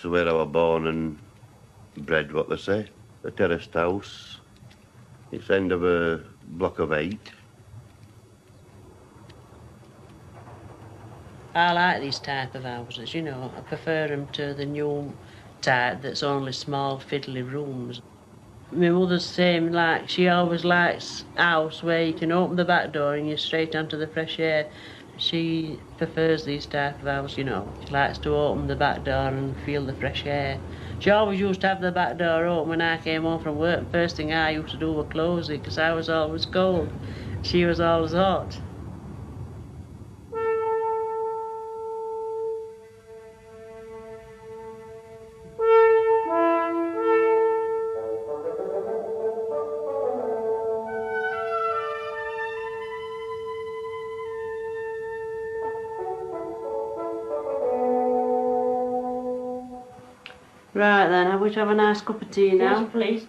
where I was born and bred, what they say. A terraced house. It's end of a block of 8. I like these type of houses, you know. I prefer them to the new type that's only small fiddly rooms. My mother's same, like, she always likes a house where you can open the back door and you're straight onto the fresh air. She prefers these type of houses, you know. She likes to open the back door and feel the fresh air. She always used to have the back door open when I came home from work. First thing I used to do was close it, because I was always cold. She was always hot. Right then, I wish I have a nice cup of tea now. Yes, please.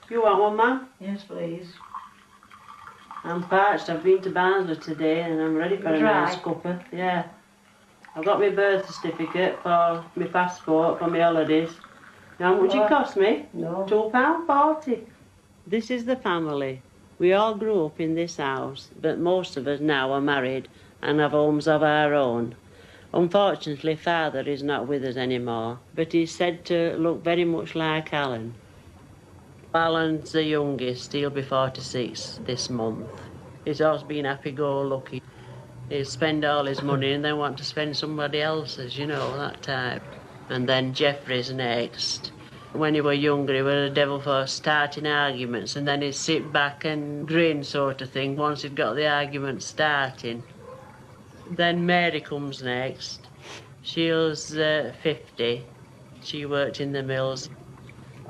You want one, Ma? Yes, please. I'm parched. I've been to Barnsley today and I'm ready for a nice cuppa. Yeah. I've got my birth certificate for my passport for my holidays. How much it cost me? No. £2.40. This is the family. We all grew up in this house, but most of us now are married and have homes of our own. Unfortunately, Father is not with us anymore, but he's said to look very much like Alan. Alan's the youngest. He'll be 46 this month. He's always been happy-go-lucky. He'll spend all his money and then want to spend somebody else's, you know, that type. And then Geoffrey's next. When he was younger, he was a devil for starting arguments, and then he'd sit back and grin sort of thing once he'd got the argument starting. Then Mary comes next. She was 50. She worked in the mills.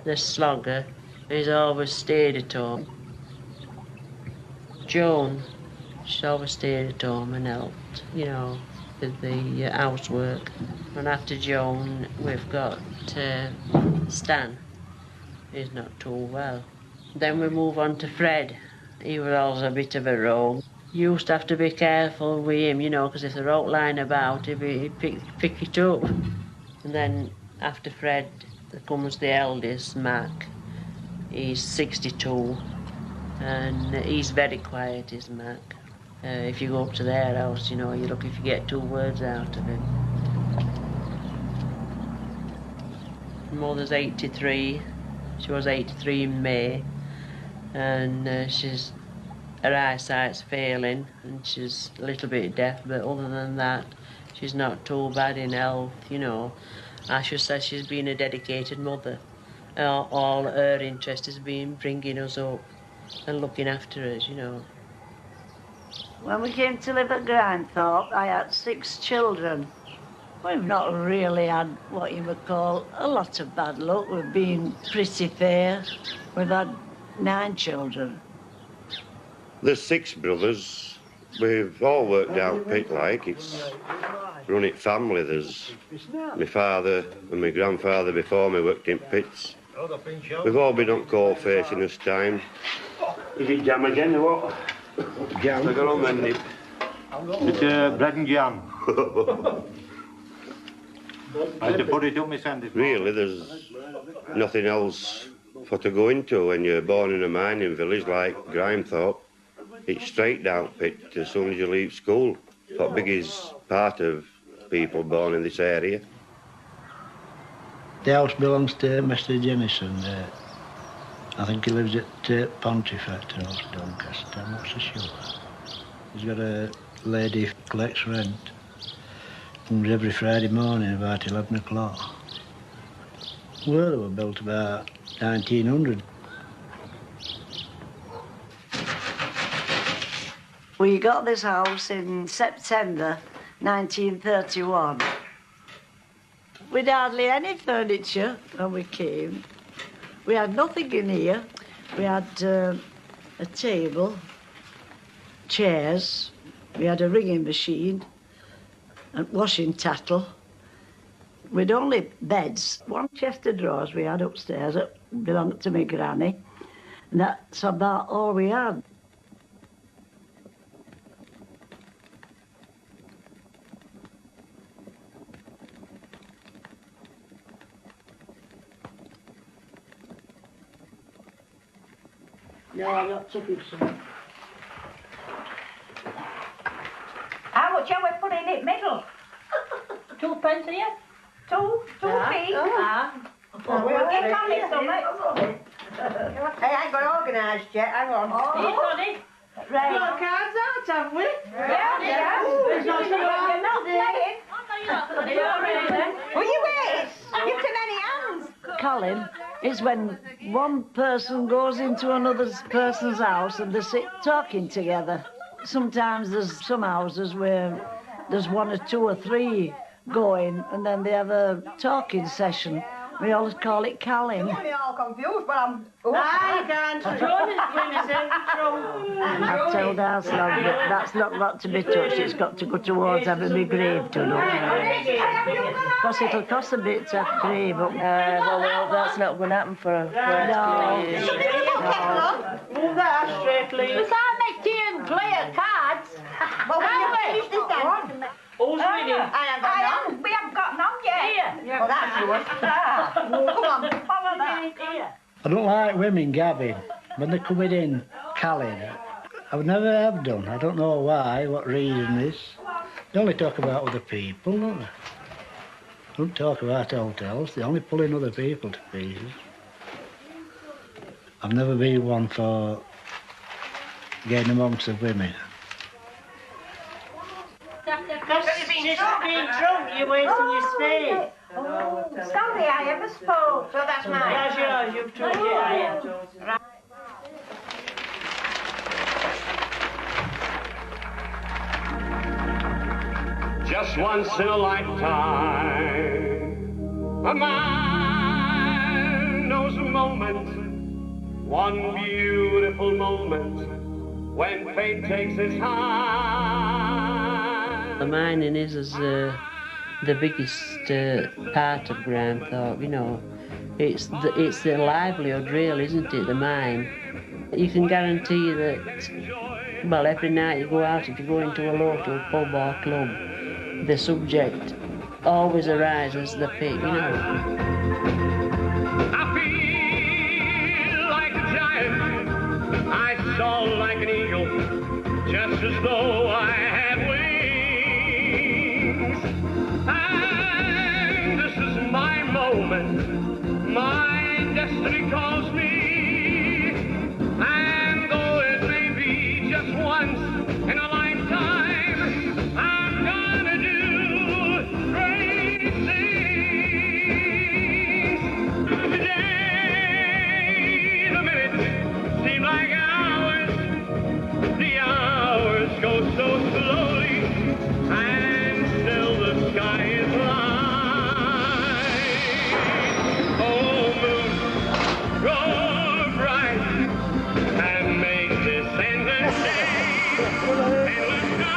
The slogger. He's always stayed at home. Joan, she's always stayed at home and helped, you know, with the housework. And after Joan, we've got Stan. He's not too well. Then we move on to Fred. He was always a bit of a rogue. You used to have to be careful with him, you know, because if the rope lying about, he'd pick it up. And then after Fred comes the eldest, Mac. He's 62, and he's very quiet, is Mac. If you go up to their house, you know, you're lucky if you get 2 words out of him. Mother's 83. She was 83 in May, and her eyesight's failing, and she's a little bit deaf, but other than that, she's not too bad in health, you know. I should say she's been a dedicated mother. All her interest has been bringing us up and looking after us, you know. When we came to live at Grimethorpe, I had 6 children. We've not really had what you would call a lot of bad luck. We've been pretty fair. We've had 9 children. There's 6 brothers. We've all worked out pit like. It's run it family. There's my father and my grandfather before me worked in pits. We've all been on coal face in this time. Is it jam again or what? Jam? I got on then, Nip. It's bread and jam. I had to put it up my sandwich. Really, there's nothing else for to go into when you're born in a mining village like Grimethorpe. It's straight down pit as soon as you leave school. It's the biggest part of people born in this area. The house belongs to Mr. Jennison. I think he lives at Pontefract House, Doncaster. I'm not so sure. He's got a lady who collects rent. Comes every Friday morning about 11 o'clock. Well, they were built about 1900. We got this house in September 1931. We'd hardly any furniture when we came. We had nothing in here. We had a table, chairs, we had a ringing machine, and washing tattle. We'd only beds. 1 chest of drawers we had upstairs that belonged to my granny, and that's about all we had. No, I'm not taking some. How much are we putting in it middle? 2 pence here? Two feet. Oh, We'll get on it, something. Hey, I ain't got organised yet, hang on. He's got it. Right. Got cards out, have we? Yeah. There's not You're not playing. Will you wait? You've too many hands. Colin, it's when one person goes into another person's house and they sit talking together. Sometimes there's some houses where there's 1 or 2 or 3 going and then they have a talking session. We always call it calling. I'm all confused, but I'm... I can't. John is going to say wrong. I've told Arslog that that's not got to be touched, it's got to go towards having me grave done up. Because it'll cost a bit to have grave up. Well, that's not going to happen for a No. Move that straight, We please. can't make tea and play cards. Well, will you finish this then? Who's winning? I ain't got none. We haven't got none yet. Well, that's yours. Come on. Follow that. I don't like women gabbing when they're coming in calling. I've never have done. I don't know why, what reason is. They only talk about other people, don't they? Don't talk about hotels. They only pull in other people to pieces. I've never been one for getting amongst the women. Because she's being drunk, you're wasting your space. Sorry, I ever spoke. So that's mine. That's yours, you've took it, I am. Just once in a lifetime, a man knows a moment, one beautiful moment, when fate takes his hand. The mining is the biggest part of Grimethorpe, you know. It's the livelihood, really, isn't it, the mine? You can guarantee that, well, every night you go out, if you go into a local pub or club, the subject always arises the pit, you know. I feel like a giant, I soar like an eagle, just as though I had wings. And this is my moment, my destiny calls me. And though it may be just once in a lifetime, I'm gonna do great things. Today, the minutes seem like hours, the hours go so slowly, and still the sky is light. Oh, moon, grow bright, and make this endless day endless night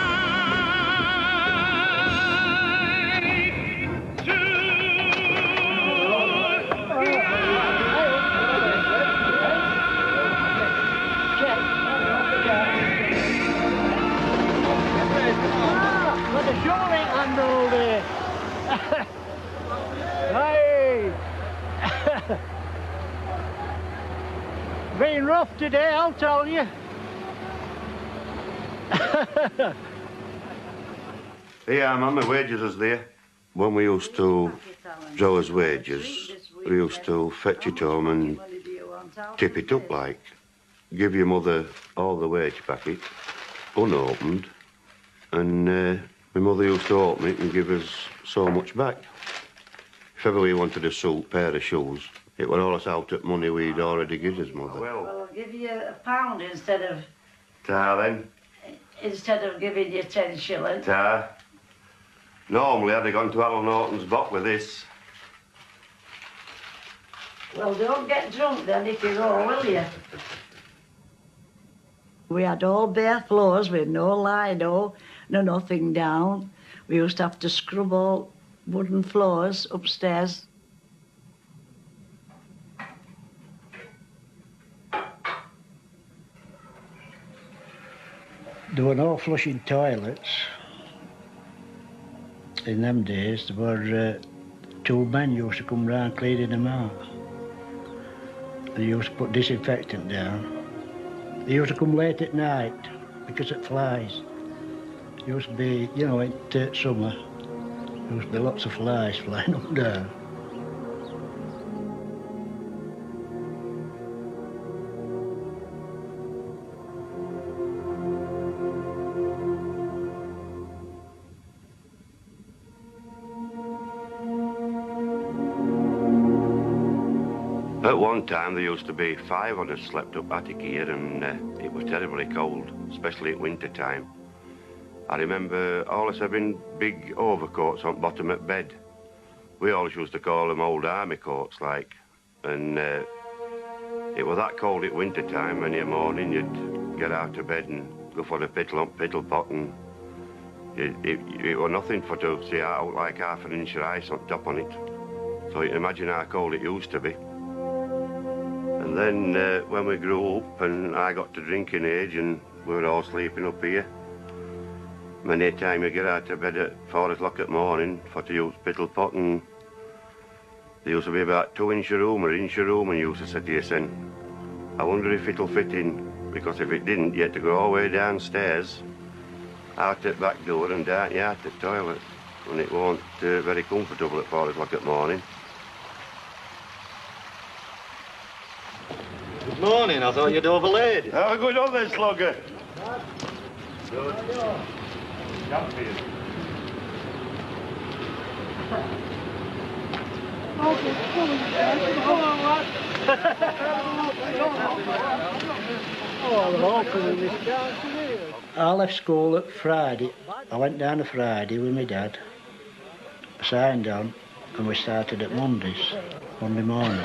What a shoring handle there. Hey! Been rough today, I'll tell you. Yeah, man, my wages is there. When we used to draw his wages, we used to fetch it home and tip it up like. Give your mother all the wage packet, unopened, and my mother used to open it and give us so much back. If ever we wanted a pair of shoes, it were always out at money we'd already give his mother. Well, I'll give you £1 instead of then. giving you 10 shillings. Normally I'd have gone to Alan Norton's box with this. Well, don't get drunk then if you go, will you? We had all bare floors with no lino, no nothing down. We used to have to scrub all wooden floors upstairs. There were no flushing toilets in them days. There were 2 men used to come round cleaning them out. They used to put disinfectant down They used to come late at night because it flies. There used to be, you know, in summer, there used to be lots of flies flying up and down. At one time there used to be 5 of us slept up attic here, and it was terribly cold, especially at winter time. I remember all us having big overcoats on bottom of bed. We always used to call them old army coats like, and it was that cold at winter time. Many a morning you'd get out of bed and go for the pittle pot, and it was nothing for to see out like half an inch of ice on top on it. So you can imagine how cold it used to be. And then when we grew up and I got to drinking age and we were all sleeping up here, many a time you get out of bed at 4 o'clock at morning for to use pittle pot, and there used to be about 2 inch of room or inch of room, and you used to say to yourself, I wonder if it'll fit in, because if it didn't, you had to go all the way downstairs, out at back door and down you out at toilet, and it wasn't very comfortable at 4 o'clock at morning. Good morning, I thought you'd overlaid. Have a good on then, Slugger. Good. Champion. I left school at Friday. I went down to Friday with my dad, signed on, and we started at Monday morning.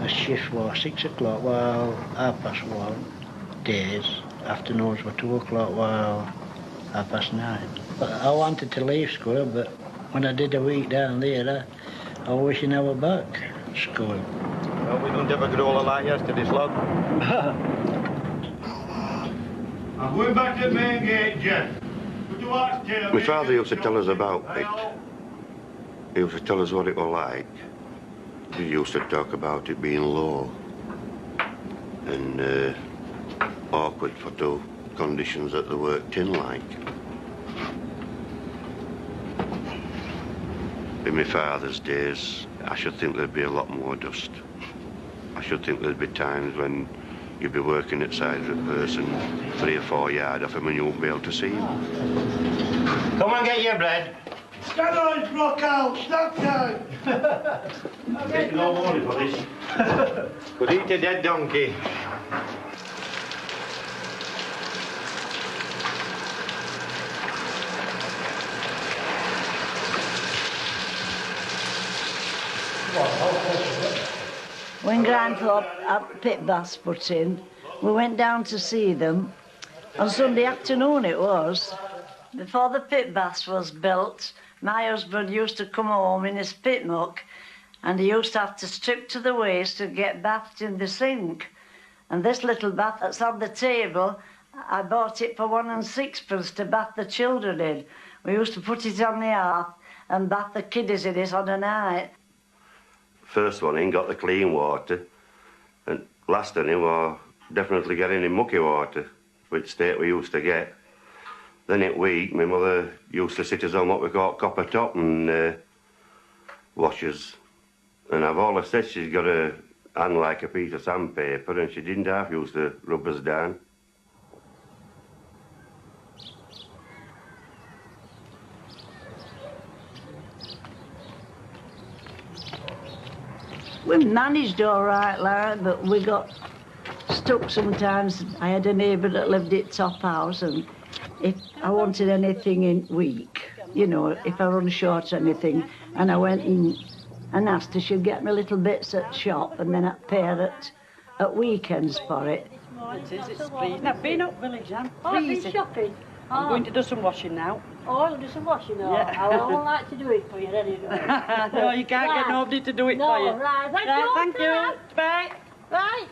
The shift was 6 o'clock while 1:30 days. Afternoons were 2 o'clock while 9:30. But I wanted to leave school, but when I did a week down there, I was wishing I were back at school. Well, we don't ever grow like yesterday, Slug. I'm going back to the main gate, Jeff. My father used to tell us about it. He used to tell us what it was like. He used to talk about it being low and awkward for the conditions that they worked in like. In my father's days, I should think there'd be a lot more dust. I should think there'd be times when you'd be working outside of a person 3 or 4 yards off him and you won't be able to see him. Come and get your bread. Stand on his block out, snack time! Get no money for this. Could eat a dead donkey. When Grimethorpe pit baths put in, we went down to see them. On Sunday afternoon it was. Before the pit baths was built, my husband used to come home in his pit muck, and he used to have to strip to the waist to get bathed in the sink. And this little bath that's on the table, I bought it for 1 6 to bath the children in. We used to put it on the hearth and bath the kiddies in it on a night. First one in got the clean water, and last one in was definitely getting in mucky water, which state we used to get. Then at week, my mother used to sit us on what we call copper top and washers. And I've always said she's got a hand like a piece of sandpaper, and she didn't half used to rub us down. We managed all right, Lara, but we got stuck sometimes. I had a neighbour that lived at top house, and if I wanted anything in week, you know, if I run short of anything, and I went in and asked her, she'd get me little bits at shop, and then I'd pay her at weekends for it. It is, it's freezing. I've been up village, I'm I've been freezing. shopping. I'm going to do some washing now. Oh, I'll do some washing now. Yeah. I won't like to do it for you, anyway. No, you can't get Right. nobody to do it No, for you. right. Thank you. Thank you. Bye. Right.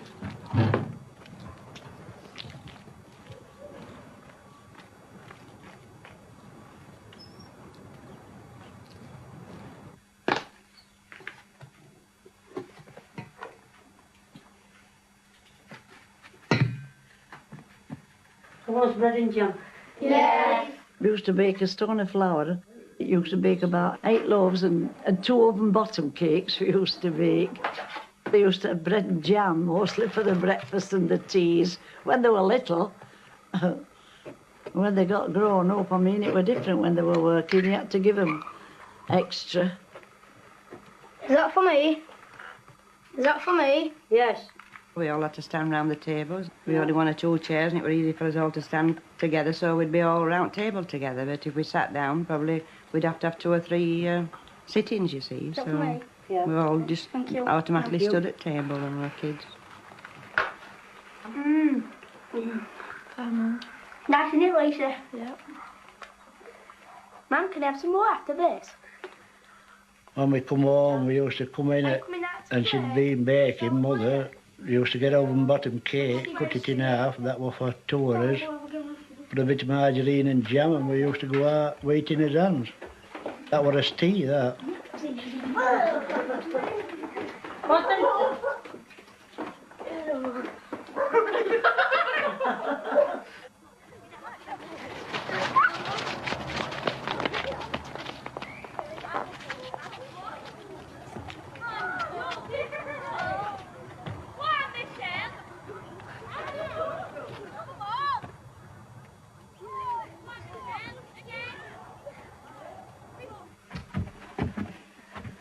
Was bread and jam? Yes. We used to bake a stone of flour. It used to bake about 8 loaves and 2 oven bottom cakes we used to bake. They used to have bread and jam mostly for the breakfast and the teas when they were little. When they got grown up, I mean, it were different when they were working. You had to give them extra. Is that for me? Is that for me? Yes. We all had to stand round the tables. We had 1 or 2 chairs and it was easy for us all to stand together, so we'd be all round table together. But if we sat down, probably we'd have to have 2 or 3 sittings, you see. Is that So for me? Yeah. we all just Thank you. automatically Thank you. stood at table when we were kids. Nice, isn't it, Lisa? Yeah. Mum, can I have some more after this? When we come home, we used to come in I'm coming out and she'd been baking, Mother. We used to get oven bottom cake, cut it in half, that was for 2 of us. Put a bit of margarine and jam and we used to go out waiting his hands. That was a tea, that.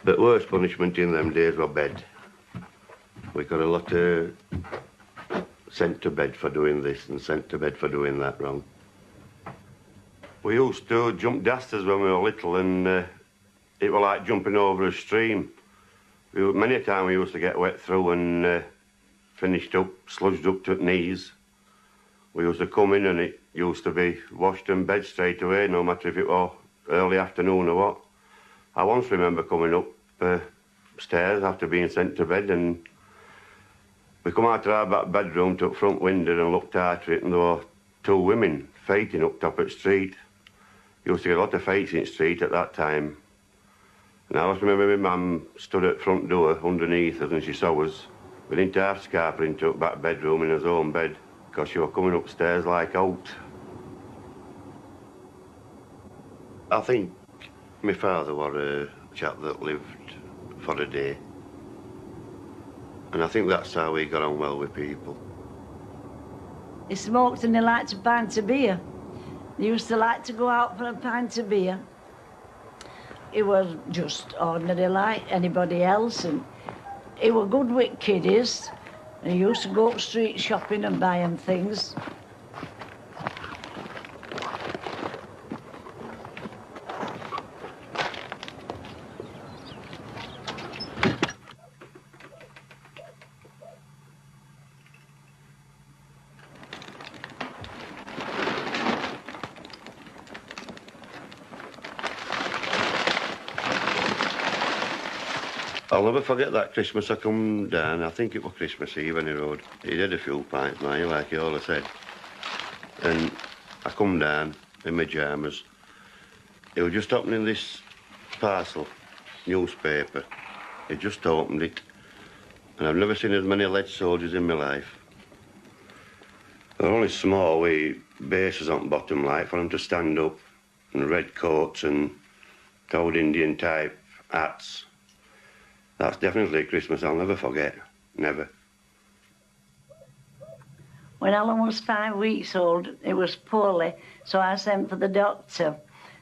But worst punishment in them days was bed. We got a lot sent to bed for doing this and sent to bed for doing that wrong. We used to jump dasters when we were little, and it was like jumping over a stream. Many a time we used to get wet through and finished up, sludged up to the knees. We used to come in and it used to be washed and bed straight away, no matter if it was early afternoon or what. I once remember coming up stairs after being sent to bed, and we come out of our back bedroom, took front window and looked out it, and there were 2 women fighting up top of the street. Used to get a lot of fights in the street at that time. And I always remember my mum stood at the front door underneath us and she saw us. We didn't half scarper into the back bedroom in his own bed because she was coming upstairs like out. I think my father was a chap that lived for a day. And I think that's how he got on well with people. He smoked and he liked a pint of beer. He used to like to go out for a pint of beer. He was just ordinary like anybody else, and he was good with kiddies. And he used to go up street shopping and buying things. I'll never forget that Christmas I come down. I think it was Christmas Eve when he rode. He did a few pints, man, like he always said. And I come down in my pyjamas. He was just opening this parcel, newspaper. He just opened it. And I've never seen as many lead soldiers in my life. They're only small, with bases on the bottom, like, for them to stand up, and red coats and old Indian type hats. That's definitely a Christmas I'll never forget. Never. When Alan was 5 weeks old, he was poorly, so I sent for the doctor.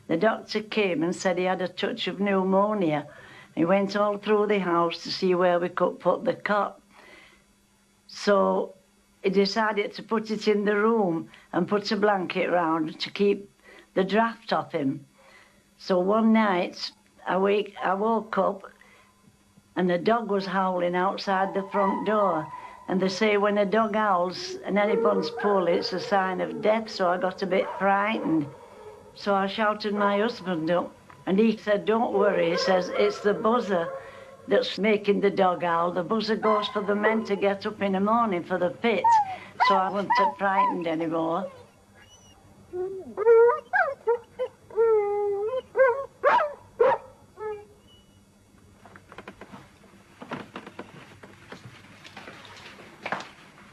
The doctor came and said he had a touch of pneumonia. He went all through the house to see where we could put the cot. So he decided to put it in the room and put a blanket round to keep the draft off him. So one night, I woke up and the dog was howling outside the front door. And they say when a dog howls and anyone's poorly, it's a sign of death, so I got a bit frightened. So I shouted my husband up, and he said, don't worry, he says, it's the buzzer that's making the dog howl. The buzzer goes for the men to get up in the morning for the pit, so I wasn't frightened anymore.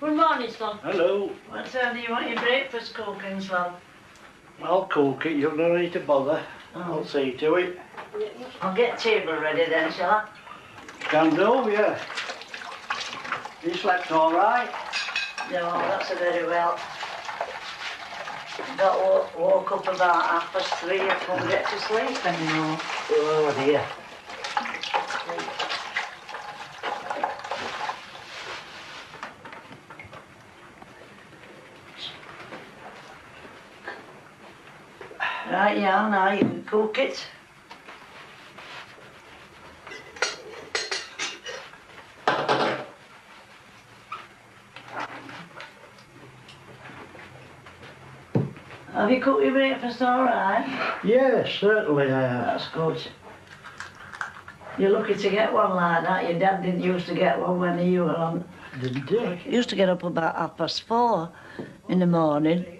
Good morning, son. Hello. What time do you want your breakfast cooking, son? I'll cook it, you don't need to bother. Oh. I'll see to it. I'll get table ready then, shall I? Can do, yeah. You slept all right? No, that's a very well. Woke up about 3:30. I couldn't get to sleep anymore. Oh dear. Right, yeah, now you can cook it. Have you cooked your breakfast all right? Yes, certainly I have. That's good. You're lucky to get one like that. Your dad didn't used to get one when you were on. Didn't he? He used to get up about 4:30 in the morning.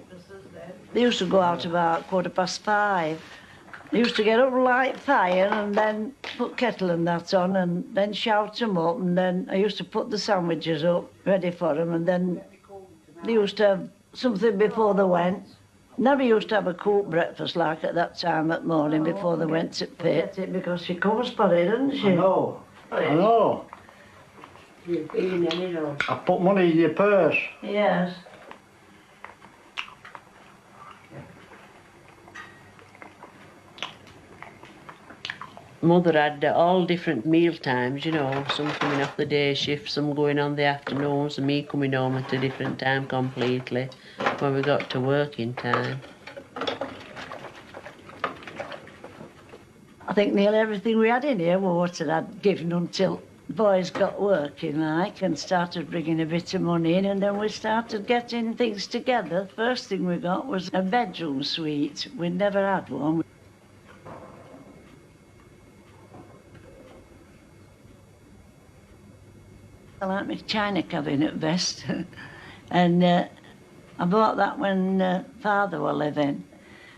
They used to go out about 5:15. They used to get up, light fire, and then put kettle and that on, and then shout them up, and then I used to put the sandwiches up, ready for them, and then they used to have something before they went. Never used to have a cooked breakfast like at that time at morning before they went to pit. Because she comes for it, doesn't she? I know. I know. You've been in it all. I put money in your purse. Yes. Mother had all different meal times, you know, some coming off the day shift, some going on the afternoons, and me coming home at a different time completely when we got to working time. I think nearly everything we had in here was what I'd given until boys got working like and started bringing a bit of money in, and then we started getting things together. First thing we got was a bedroom suite. We'd never had one. I like my china cabinet best. And I bought that when Father was living.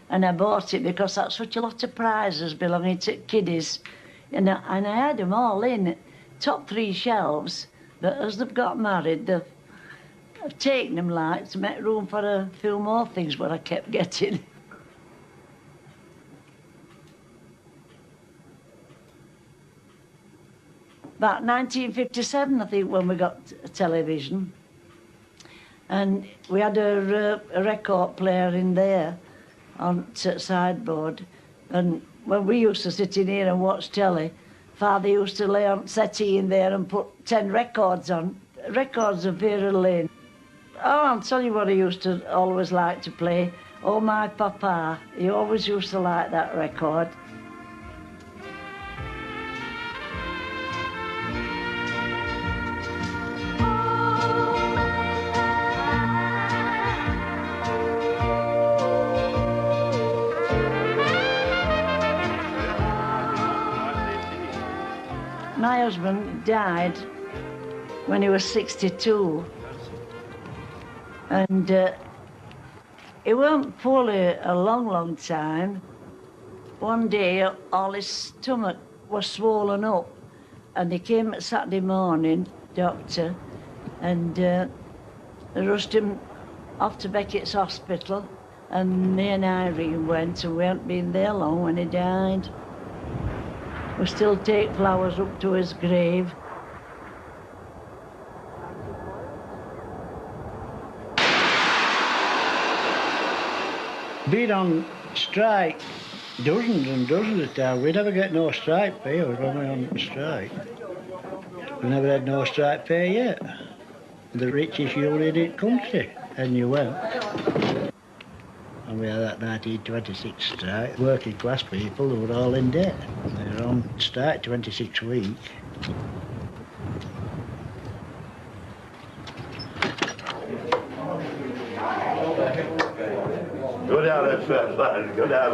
And I bought it because that's such a lot of prizes belonging to kiddies. And I had them all in top 3 shelves. But as they've got married, I've taken them like to make room for a few more things what I kept getting. About 1957, I think, when we got a television. And we had a record player in there on sideboard. And when we used to sit in here and watch telly, Father used to lay on settee in there and put 10 records on. Records of Vera Lynn. Oh, I'll tell you what he used to always like to play. Oh, My Papa. He always used to like that record. My husband died when he was 62, and he weren't poorly a long time. One day, all his stomach was swollen up, and he came Saturday morning, doctor, and they rushed him off to Beckett's Hospital, and me and Irene went, and we hadn't been there long when he died. We still take flowers up to his grave. Been on strike dozens and dozens of times. We never get no strike pay when we're on strike. We never had no strike pay yet. The richest union in the country, and you went. And we had that 1926 strike. Working class people who were all in debt. They were on strike 26 weeks. Go down there, first, lad. Go down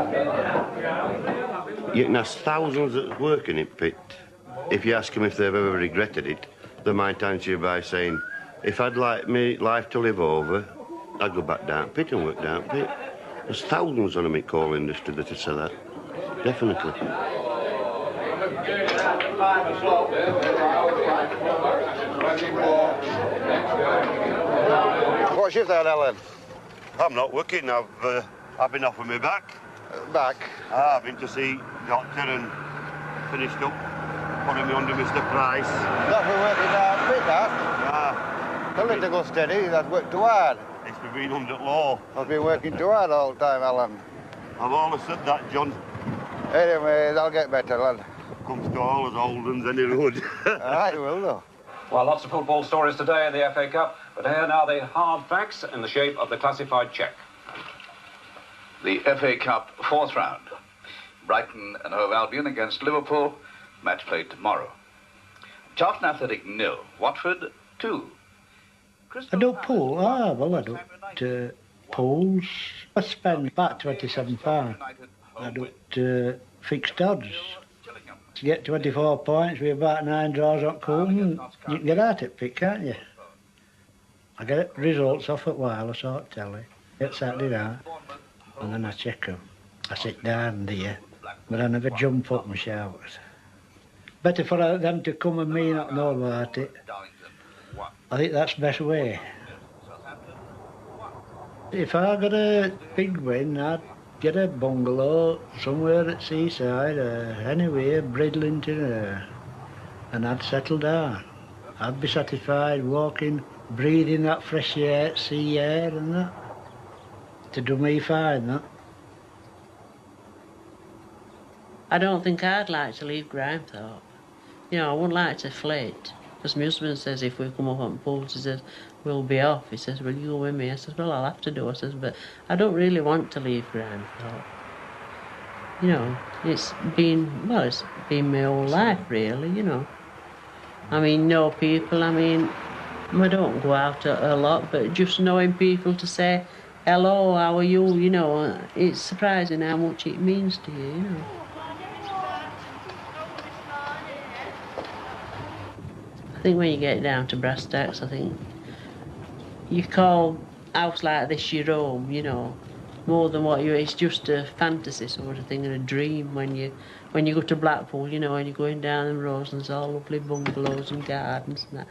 there. You can ask thousands that's working in pit. If you ask them if they've ever regretted it, they might answer you by saying, if I'd like me life to live over, I'd go back down pit and work down pit. There's thousands on them in coal industry that would say that. Definitely. What shift there, Ellen? I'm not working. I've been off with my back. Back. I've been to see doctor and finished up putting me under Mr. Price. That for working now, bit that. Tell it to go steady, that's worked too hard. It's for being under law. I've been working too hard all the time, Alan. I've always said that, John. Anyway, that'll get better, lad. Comes to all as old uns any road. Aye, it will, though. Well, lots of football stories today in the FA Cup, but here now the hard facts in the shape of the classified check. The FA Cup fourth round. Brighton and Hove Albion against Liverpool. Match played tomorrow. Charlton Athletic 0. Watford 2. I don't pool. Well, I don't pools. I spend about £27. I don't fixed odds. To get 24 points with about 9 draws on Coolman, you can get out at pick, can't you? I get results off at wireless or telly. Get Saturday night, and then I check them. I sit down there, but I never jump up and shout. Better for them to come and me not know about it. I think that's the best way. If I got a big win, I'd get a bungalow somewhere at seaside, anywhere, Bridlington, and I'd settle down. I'd be satisfied walking, breathing that fresh air, sea air and that. To do me fine, that. I don't think I'd like to leave Grimethorpe. You know, I wouldn't like to flit. Because my husband says if we come up on pools, he says, we'll be off. He says, will you go with me? I says, well, I'll have to do. I says, but I don't really want to leave Grimethorpe. You know, it's been my whole life, really, you know. I mean, know people, I mean, I don't go out a lot, but just knowing people to say, hello, how are you, know, it's surprising how much it means to you, you know. I think when you get down to brass tacks, I think you call a house like this your home, you know, more than what it's just a fantasy sort of thing and a dream when you go to Blackpool, you know, when you're going down the roads and there's all lovely bungalows and gardens and that.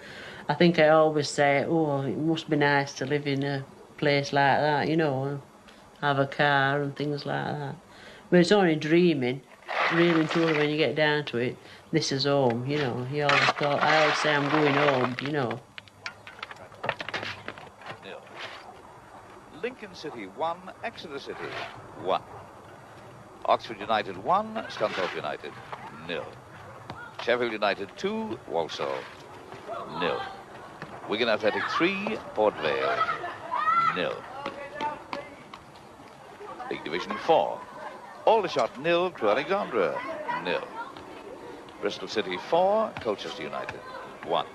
I think I always say, oh, it must be nice to live in a place like that, you know, have a car and things like that. But it's only dreaming, really and truly when you get down to it. This is home, you know. I always say I'm going home, you know. Lincoln City 1, Exeter City 1. Oxford United 1, Scunthorpe United 0. Sheffield United 2, Walsall 0. Wigan Athletic 3, Port Vale 0. League Division 4. Aldershot 0, Crewe Alexandra 0. Bristol City 4, Colchester United 1.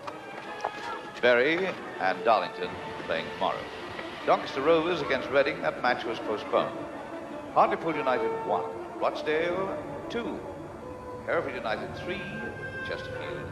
Bury and Darlington playing tomorrow. Doncaster Rovers against Reading, that match was postponed. Hartlepool United 1, Rochdale 2, Hereford United 3, Chesterfield